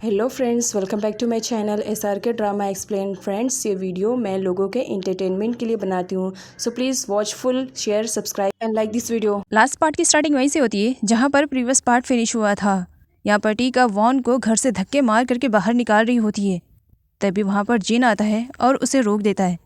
Hello friends, welcome back to my channel SRK drama explain. Friends, ये video मैं लोगों के एंटरटेनमेंट के लिए बनाती हूँ, so please watch full, share, subscribe and like this video. Last part की स्टार्टिंग वहीं से होती है जहाँ पर प्रीवियस पार्ट फिनिश हुआ था। यहाँ पर टीका वॉन को घर से धक्के मार करके बाहर निकाल रही होती है। तभी वहाँ पर जिन आता है और उसे रोक देता है,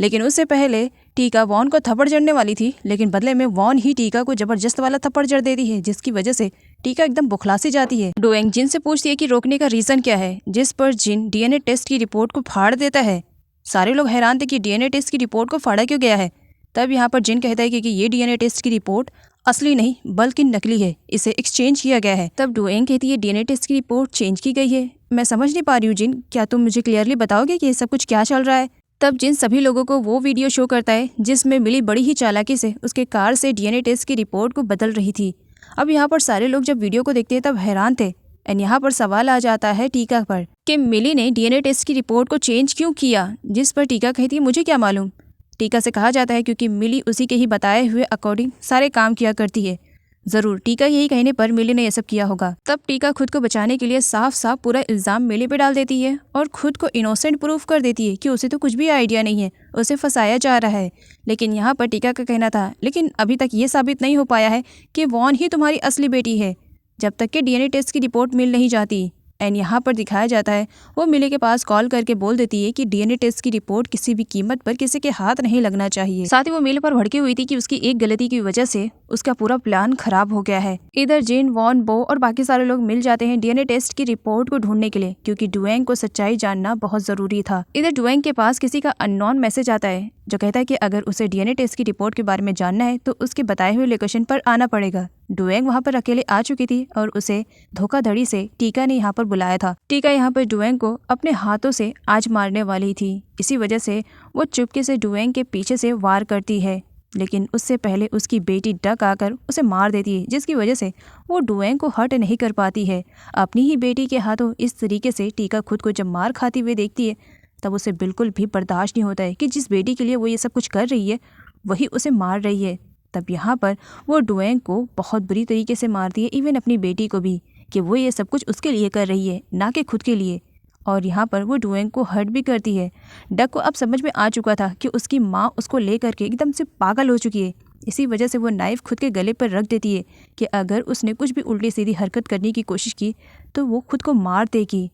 लेकिन उससे पहले टीका वॉन को थप्पड़ जड़ने वाली थी, लेकिन बदले में वॉन ही टीका को जबरदस्त वाला थप्पड़ जड़ देती है, जिसकी वजह से टीका एकदम बुखला सी जाती है। डुएंग जिन से पूछती है कि रोकने का रीज़न क्या है, जिस पर जिन DNA टेस्ट की रिपोर्ट को फाड़ देता है। सारे लोग हैरान थे कि DNA टेस्ट की रिपोर्ट को फाड़ा क्यों गया है। तब यहाँ पर जिन कहता है कि ये DNA टेस्ट की रिपोर्ट असली नहीं बल्कि नकली है, इसे एक्सचेंज किया गया है। तब डुएंग कहती है DNA टेस्ट की रिपोर्ट चेंज की गई है। मैं समझ नहीं पा रही हूँ जिन, क्या तुम मुझे क्लियरली बताओगे कि ये सब कुछ क्या चल रहा है। तब जिन सभी लोगों को वो वीडियो शो करता है जिसमें मिली बड़ी ही चालाकी से उसके कार से DNA टेस्ट की रिपोर्ट को बदल रही थी। अब यहाँ पर सारे लोग जब वीडियो को देखते हैं तब हैरान थे। एंड यहाँ पर सवाल आ जाता है टीका पर कि मिली ने DNA टेस्ट की रिपोर्ट को चेंज क्यों किया, जिस पर टीका कहती है मुझे क्या मालूम। टीका से कहा जाता है क्योंकि मिली उसी के ही बताए हुए अकॉर्डिंग सारे काम किया करती है। ज़रूर टीका यही कहने पर मिली ने यह सब किया होगा। तब टीका खुद को बचाने के लिए साफ साफ पूरा इल्ज़ाम मिली पे डाल देती है और खुद को इनोसेंट प्रूफ कर देती है कि उसे तो कुछ भी आइडिया नहीं है, उसे फंसाया जा रहा है। लेकिन यहाँ पर टीका का कहना था, लेकिन अभी तक ये साबित नहीं हो पाया है कि वॉन ही तुम्हारी असली बेटी है, जब तक कि DNA टेस्ट की रिपोर्ट मिल नहीं जाती। एंड यहाँ पर दिखाया जाता है वो मिली के पास कॉल करके बोल देती है कि DNA टेस्ट की रिपोर्ट किसी भी कीमत पर किसी के हाथ नहीं लगना चाहिए। साथ ही वो मिली पर भड़की हुई थी कि उसकी एक गलती की वजह से उसका पूरा प्लान खराब हो गया है। इधर जिन, वॉन, बो और बाकी सारे लोग मिल जाते हैं DNA टेस्ट की रिपोर्ट को ढूंढने के लिए, क्योंकि डुएंग को सच्चाई जानना बहुत जरूरी था। इधर डुएंग के पास किसी का अननोन मैसेज आता है जो कहता है कि अगर उसे DNA टेस्ट की रिपोर्ट के बारे में जानना है तो उसके बताए हुए लोकेशन पर आना पड़ेगा। डुएंग वहाँ पर अकेले आ चुकी थी और उसे धोखाधड़ी से टीका ने यहाँ पर बुलाया था। टीका यहाँ पर डुएंग को अपने हाथों से आज मारने वाली थी, इसी वजह से वो चुपके से डुएंग के पीछे से वार करती है, लेकिन उससे पहले उसकी बेटी डक आकर उसे मार देती है, जिसकी वजह से वो डुएंग को हर्ट नहीं कर पाती है। अपनी ही बेटी के हाथों इस तरीके से टीका खुद को जब मार खाती हुए देखती है तब उसे बिल्कुल भी बर्दाश्त नहीं होता है कि जिस बेटी के लिए वो ये सब कुछ कर रही है वही उसे मार रही है। तब यहाँ पर वो डुएंग को बहुत बुरी तरीके से मारती है, इवन अपनी बेटी को भी, कि वो ये सब कुछ उसके लिए कर रही है ना कि खुद के लिए। और यहाँ पर वो डुएंग को हर्ट भी करती है। डक को अब समझ में आ चुका था कि उसकी माँ उसको ले करके एकदम से पागल हो चुकी है, इसी वजह से वो नाइफ खुद के गले पर रख देती है कि अगर उसने कुछ भी उल्टी सीधी हरकत करने की कोशिश की तो वो खुद को मार देगी।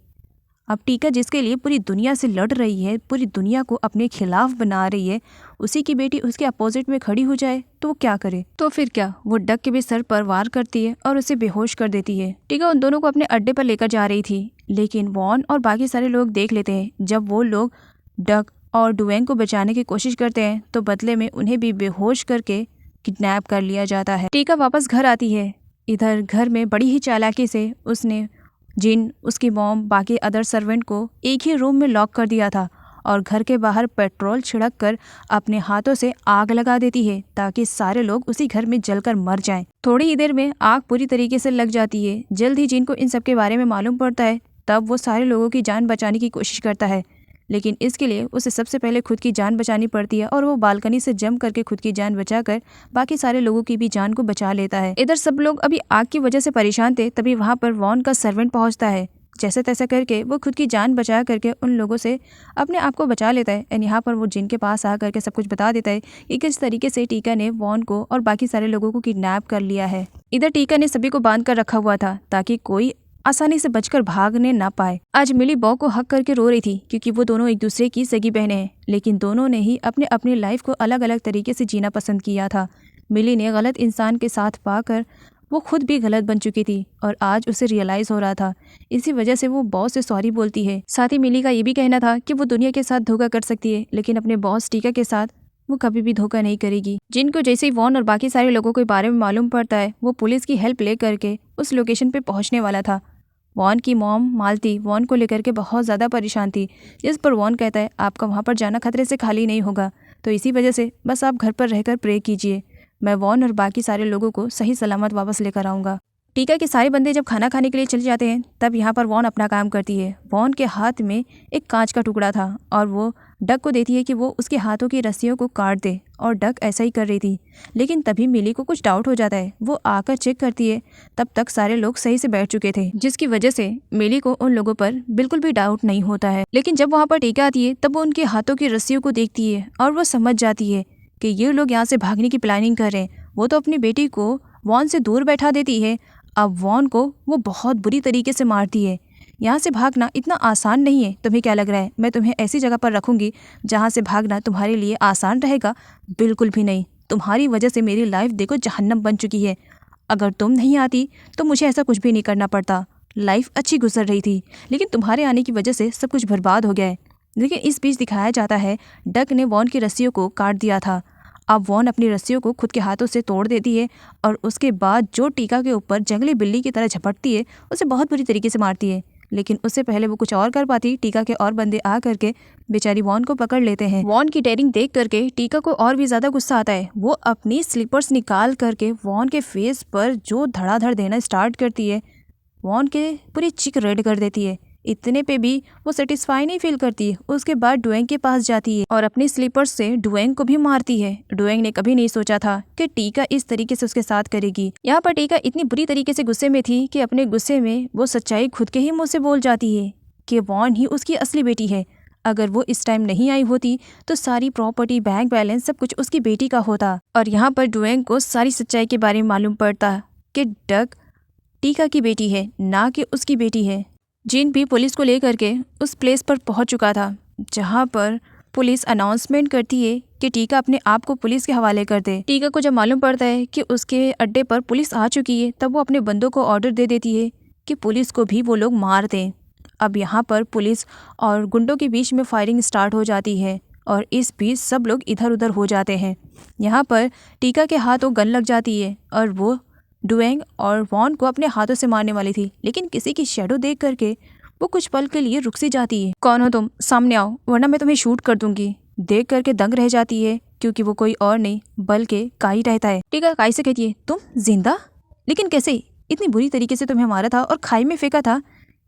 अब टीका जिसके लिए पूरी दुनिया से लड़ रही है, पूरी दुनिया को अपने खिलाफ बना रही है, उसी की बेटी उसके अपोजिट में खड़ी हो जाए तो वो क्या करे। तो फिर क्या, वो डक के भी सर पर वार करती है और उसे बेहोश कर देती है। टीका उन दोनों को अपने अड्डे पर लेकर जा रही थी, लेकिन वॉन और बाकी सारे लोग देख लेते हैं। जब वो लोग डक और डुएंग को बचाने की कोशिश करते हैं तो बदले में उन्हें भी बेहोश करके किडनैप कर लिया जाता है। टीका वापस घर आती है। इधर घर में बड़ी ही चालाकी से उसने जिन, उसकी मॉम, बाकी अदर सर्वेंट को एक ही रूम में लॉक कर दिया था और घर के बाहर पेट्रोल छिड़क कर अपने हाथों से आग लगा देती है ताकि सारे लोग उसी घर में जलकर मर जाएं। थोड़ी ही देर में आग पूरी तरीके से लग जाती है। जल्द ही जिन को इन सब के बारे में मालूम पड़ता है, तब वो सारे लोगों की जान बचाने की कोशिश करता है, लेकिन इसके लिए उसे सबसे पहले खुद की जान बचानी पड़ती है और वो बालकनी से जंप करके खुद की जान बचाकर बाकी सारे लोगों की भी जान को बचा लेता है। इधर सब लोग अभी आग की वजह से परेशान थे, तभी वहाँ पर वॉन का सर्वेंट पहुँचता है। जैसे तैसा करके वो खुद की जान बचा करके उन लोगों से अपने आप को बचा लेता है। एंड यहाँ पर वो जिन के पास आ करके सब कुछ बता देता है कि किस तरीके से टीका ने वॉन को और बाकी सारे लोगों को किडनैप कर लिया है। इधर टीका ने सभी को बांध कर रखा हुआ था ताकि कोई आसानी से बचकर भागने ना पाए। आज मिली बॉ को हक करके रो रही थी क्योंकि वो दोनों एक दूसरे की सगी बहनें हैं, लेकिन दोनों ने ही अपने अपनी लाइफ को अलग अलग तरीके से जीना पसंद किया था। मिली ने गलत इंसान के साथ पाकर वो खुद भी गलत बन चुकी थी और आज उसे रियलाइज़ हो रहा था, इसी वजह से वो बॉस से सॉरी बोलती है। साथ ही मिली का ये भी कहना था कि वो दुनिया के साथ धोखा कर सकती है, लेकिन अपने बॉस टीका के साथ वो कभी भी धोखा नहीं करेगी। जिनको जैसे ही वॉन और बाकी सारे लोगों के बारे में मालूम पड़ता है, वो पुलिस की हेल्प ले करके उस लोकेशन पे पहुंचने वाला था। वॉन की मॉम मालती वॉन को लेकर के बहुत ज़्यादा परेशान थी, जिस पर वॉन कहता है आपका वहाँ पर जाना खतरे से खाली नहीं होगा, तो इसी वजह से बस आप घर पर रहकर प्रे कीजिए, मैं वॉन और बाकी सारे लोगों को सही सलामत वापस लेकर आऊँगा। टीका के सारे बंदे जब खाना खाने के लिए चले जाते हैं तब यहाँ पर वॉन अपना काम करती है। वॉन के हाथ में एक कांच का टुकड़ा था और वो डक को देती है कि वो उसके हाथों की रस्सियों को काट दे, और डक ऐसा ही कर रही थी। लेकिन तभी मिली को कुछ डाउट हो जाता है। वो आकर चेक करती है, तब तक सारे लोग सही से बैठ चुके थे, जिसकी वजह से मिली को उन लोगों पर बिल्कुल भी डाउट नहीं होता है। लेकिन जब वहाँ पर टीका आती है तब वो उनके हाथों की रस्सियों को देखती है और वो समझ जाती है कि ये लोग यहाँ से भागने की प्लानिंग कर रहे हैं। वो तो अपनी बेटी को वॉन से दूर बैठा देती है। अब वॉन को वो बहुत बुरी तरीके से मारती है। यहाँ से भागना इतना आसान नहीं है। तुम्हें क्या लग रहा है मैं तुम्हें ऐसी जगह पर रखूँगी जहाँ से भागना तुम्हारे लिए आसान रहेगा? बिल्कुल भी नहीं। तुम्हारी वजह से मेरी लाइफ देखो जहन्नम बन चुकी है। अगर तुम नहीं आती तो मुझे ऐसा कुछ भी नहीं करना पड़ता। लाइफ अच्छी गुजर रही थी, लेकिन तुम्हारे आने की वजह से सब कुछ बर्बाद हो गया है। लेकिन इस बीच दिखाया जाता है डक ने वॉन की रस्सियों को काट दिया था। अब वॉन अपनी रस्सियों को खुद के हाथों से तोड़ देती है और उसके बाद जो टीका के ऊपर जंगली बिल्ली की तरह झपटती है उसे बहुत बुरी तरीके से मारती है। लेकिन उससे पहले वो कुछ और कर पाती, टीका के और बंदे आ करके बेचारी वॉन को पकड़ लेते हैं। वॉन की डेयरिंग देख करके टीका को और भी ज्यादा गुस्सा आता है। वो अपनी स्लीपर्स निकाल करके वॉन के फेस पर जो धड़ाधड़ देना स्टार्ट करती है। वॉन के पूरी चिक रेड कर देती है। इतने पे भी वो सेटिस्फाई नहीं फील करती है। उसके बाद डुएंग के पास जाती है और अपने स्लीपर्स से डुएंग को भी मारती है। डुएंग ने कभी नहीं सोचा था कि टीका इस तरीके से उसके साथ करेगी। यहाँ पर टीका इतनी बुरी तरीके से गुस्से में थी कि अपने गुस्से में वो सच्चाई खुद के ही मुंह से बोल जाती है कि वॉन ही उसकी असली बेटी है। अगर वो इस टाइम नहीं आई होती तो सारी प्रॉपर्टी, बैंक बैलेंस सब कुछ उसकी बेटी का होता। और यहाँ पर डुएंग को सारी सच्चाई के बारे में मालूम पड़ता कि डक टीका की बेटी है, ना कि उसकी बेटी है। जिन भी पुलिस को लेकर के उस प्लेस पर पहुंच चुका था जहां पर पुलिस अनाउंसमेंट करती है कि टीका अपने आप को पुलिस के हवाले कर दे। टीका को जब मालूम पड़ता है कि उसके अड्डे पर पुलिस आ चुकी है तब वो अपने बंदों को ऑर्डर दे देती है कि पुलिस को भी वो लोग मार दें। अब यहाँ पर पुलिस और गुंडों के बीच में फायरिंग स्टार्ट हो जाती है और इस बीच सब लोग इधर उधर हो जाते हैं। यहाँ पर टीका के हाथों गन लग जाती है और वो डुएंग और वॉन को अपने हाथों से मारने वाली थी, लेकिन किसी की शैडो देख करके वो कुछ पल के लिए रुक सी जाती है। कौन हो तुम? सामने आओ वरना मैं तुम्हें शूट कर दूंगी। देख करके दंग रह जाती है क्योंकि वो कोई और नहीं बल्कि काई रहता है। टीका काई से कहती है, तुम जिंदा? लेकिन कैसे? इतनी बुरी तरीके से तुम्हें मारा था और खाई में फेंका था।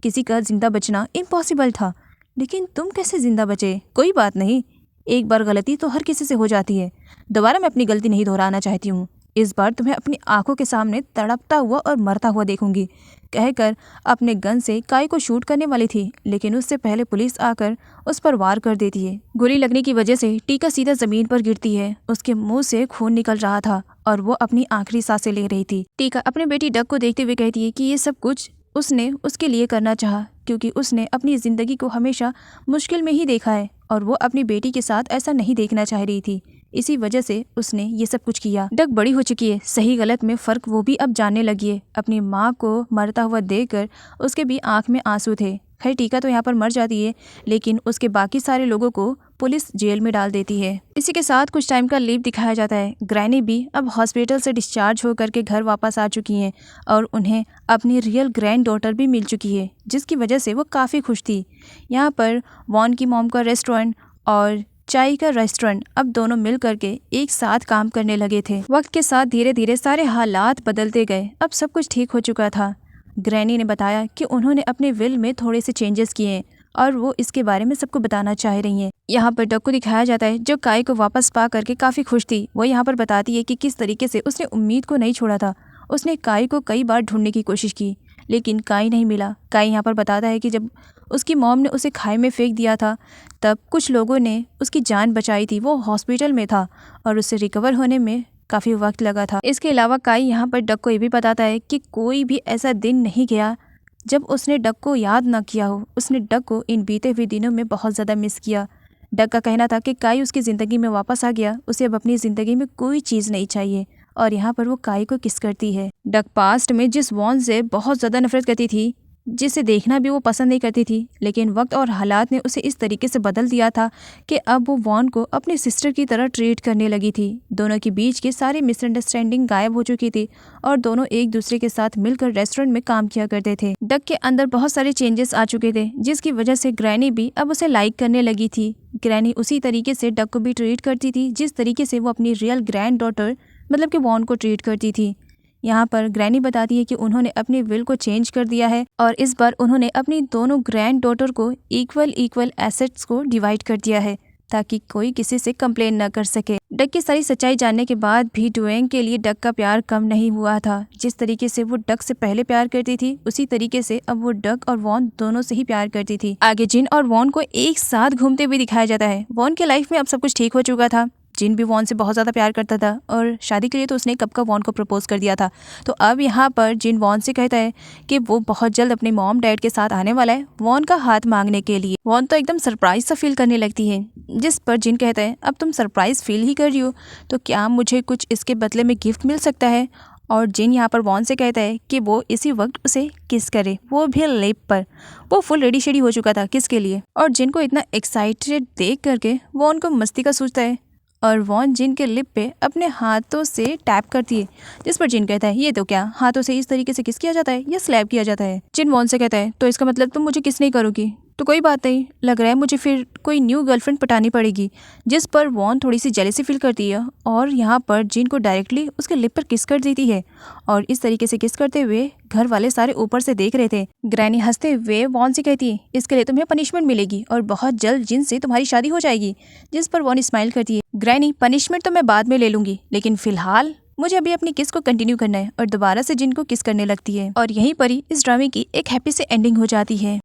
किसी का जिंदा बचना इम्पॉसिबल था, लेकिन तुम कैसे जिंदा बचे? कोई बात नहीं, एक बार गलती तो हर किसी से हो जाती है। दोबारा मैं अपनी गलती नहीं दोहराना चाहती हूँ। इस बार तुम्हें अपनी आंखों के सामने तड़पता हुआ और मरता हुआ देखूंगी, कहकर अपने गन से काई को शूट करने वाली थी, लेकिन उससे पहले पुलिस आकर उस पर वार कर देती है। गोली लगने की वजह से टीका सीधा जमीन पर गिरती है। उसके मुंह से खून निकल रहा था और वो अपनी आखिरी सांसें ले रही थी। टीका अपनी बेटी डक को देखते हुए कहती है कि ये सब कुछ उसने उसके लिए करना चाहा, क्योंकि उसने अपनी जिंदगी को हमेशा मुश्किल में ही देखा है और वो अपनी बेटी के साथ ऐसा नहीं देखना चाह रही थी। इसी वजह से उसने ये सब कुछ किया। डक बड़ी हो चुकी है, सही गलत में फ़र्क वो भी अब जानने लगी है। अपनी माँ को मरता हुआ देखकर उसके भी आंख में आंसू थे। खैर टीका तो यहाँ पर मर जाती है, लेकिन उसके बाकी सारे लोगों को पुलिस जेल में डाल देती है। इसी के साथ कुछ टाइम का लीव दिखाया जाता है। ग्रैनी भी अब हॉस्पिटल से डिस्चार्ज होकर के घर वापस आ चुकी हैं और उन्हें अपनी रियल ग्रैंड डॉटर भी मिल चुकी है, जिसकी वजह से वो काफ़ी खुश थी। यहाँ पर वॉन की मॉम का रेस्टोरेंट और चाय का रेस्टोरेंट अब दोनों मिल करके एक साथ काम करने लगे थे। वक्त के साथ धीरे धीरे सारे हालात बदलते गए। अब सब कुछ ठीक हो चुका था। ग्रैनी ने बताया कि उन्होंने अपने विल में थोड़े से चेंजेस किए हैं और वो इसके बारे में सबको बताना चाह रही हैं। यहाँ पर डक को दिखाया जाता है जो काई को वापस पा करके काफ़ी खुश थी। वो यहाँ पर बताती है कि किस तरीके से उसने उम्मीद को नहीं छोड़ा था। उसने काई को कई बार ढूंढने की कोशिश की, लेकिन काई नहीं मिला। काई यहाँ पर बताता है कि जब उसकी मॉम ने उसे खाई में फेंक दिया था तब कुछ लोगों ने उसकी जान बचाई थी। वो हॉस्पिटल में था और उसे रिकवर होने में काफ़ी वक्त लगा था। इसके अलावा काई यहाँ पर डक को ये भी बताता है कि कोई भी ऐसा दिन नहीं गया जब उसने डक को याद ना किया हो। उसने डक को इन बीते हुए दिनों में बहुत ज़्यादा मिस किया। डक का कहना था कि काई उसकी ज़िंदगी में वापस आ गया, उसे अब अपनी ज़िंदगी में कोई चीज़ नहीं चाहिए। और यहाँ पर वो काई को किस करती है। डक पास्ट में जिस वॉन से बहुत ज़्यादा नफरत करती थी, जिसे देखना भी वो पसंद नहीं करती थी, लेकिन वक्त और हालात ने उसे इस तरीके से बदल दिया था कि अब वो वॉन को अपनी सिस्टर की तरह ट्रीट करने लगी थी। दोनों के बीच के सारी मिसअंडरस्टैंडिंग गायब हो चुकी थी और दोनों एक दूसरे के साथ मिलकर रेस्टोरेंट में काम किया करते थे। डक के अंदर बहुत सारे चेंजेस आ चुके थे, जिसकी वजह से ग्रैनी भी अब उसे लाइक करने लगी थी। ग्रैनी उसी तरीके से डक को भी ट्रीट करती थी जिस तरीके से वो अपनी रियल ग्रैंड डॉटर मतलब कि वॉन को ट्रीट करती थी। यहाँ पर ग्रैनी बताती है कि उन्होंने अपने विल को चेंज कर दिया है और इस बार उन्होंने अपनी दोनों ग्रैंड डॉटर को इक्वल एसेट्स को डिवाइड कर दिया है ताकि कोई किसी से कंप्लेन न कर सके। डक की सारी सच्चाई जानने के बाद भी ड्वेन के लिए डक का प्यार कम नहीं हुआ था। जिस तरीके से वो डक से पहले प्यार करती थी उसी तरीके से अब वो डक और वॉन दोनों से ही प्यार करती थी। आगे जिन और वॉन को एक साथ घूमते हुए दिखाया जाता है। वॉन के लाइफ में अब सब कुछ ठीक हो चुका था। जिन भी वॉन से बहुत ज़्यादा प्यार करता था और शादी के लिए तो उसने कब का वॉन को प्रपोज कर दिया था। तो अब यहाँ पर जिन वॉन से कहता है कि वो बहुत जल्द अपने मॉम डैड के साथ आने वाला है वॉन का हाथ मांगने के लिए। वॉन तो एकदम सरप्राइज सा फील करने लगती है, जिस पर जिन कहता है अब तुम सरप्राइज फील ही कर रही हो तो क्या मुझे कुछ इसके बदले में गिफ्ट मिल सकता है। और जिन यहाँ पर वॉन से कहता है कि वो इसी वक्त उसे किस करे, वो भी लिप पर। वो फुल रेडी शेडी हो चुका था किस के लिए। और जिन को इतना एक्साइटेड देख करके वॉन को मस्ती का सूझता है और वॉन जिन के लिप पे अपने हाथों से टैप करती है, जिस पर जिन कहता है ये तो क्या हाथों से इस तरीके से किस किया जाता है या स्लैप किया जाता है। जिन वॉन से कहता है तो इसका मतलब तुम मुझे किस नहीं करोगी। तो कोई बात नहीं, लग रहा है मुझे फिर कोई न्यू गर्लफ्रेंड पटानी पड़ेगी। जिस पर वॉन थोड़ी सी जेलेसी फील करती है और यहाँ पर जिन को डायरेक्टली उसके लिप पर किस कर देती है और इस तरीके से किस करते हुए घर वाले सारे ऊपर से देख रहे थे। ग्रैनी हंसते हुए वॉन से कहती है इसके लिए तुम्हें पनिशमेंट मिलेगी और बहुत जल्द जिन से तुम्हारी शादी हो जाएगी। जिस पर वॉन स्माइल करती है ग्रैनी पनिशमेंट तो मैं बाद में ले लूंगी लेकिन फिलहाल मुझे अभी अपनी किस को कंटिन्यू करना है और दोबारा से जिन को किस करने लगती है। और यहीं पर ही इस ड्रामे की एक हैप्पी से एंडिंग हो जाती है।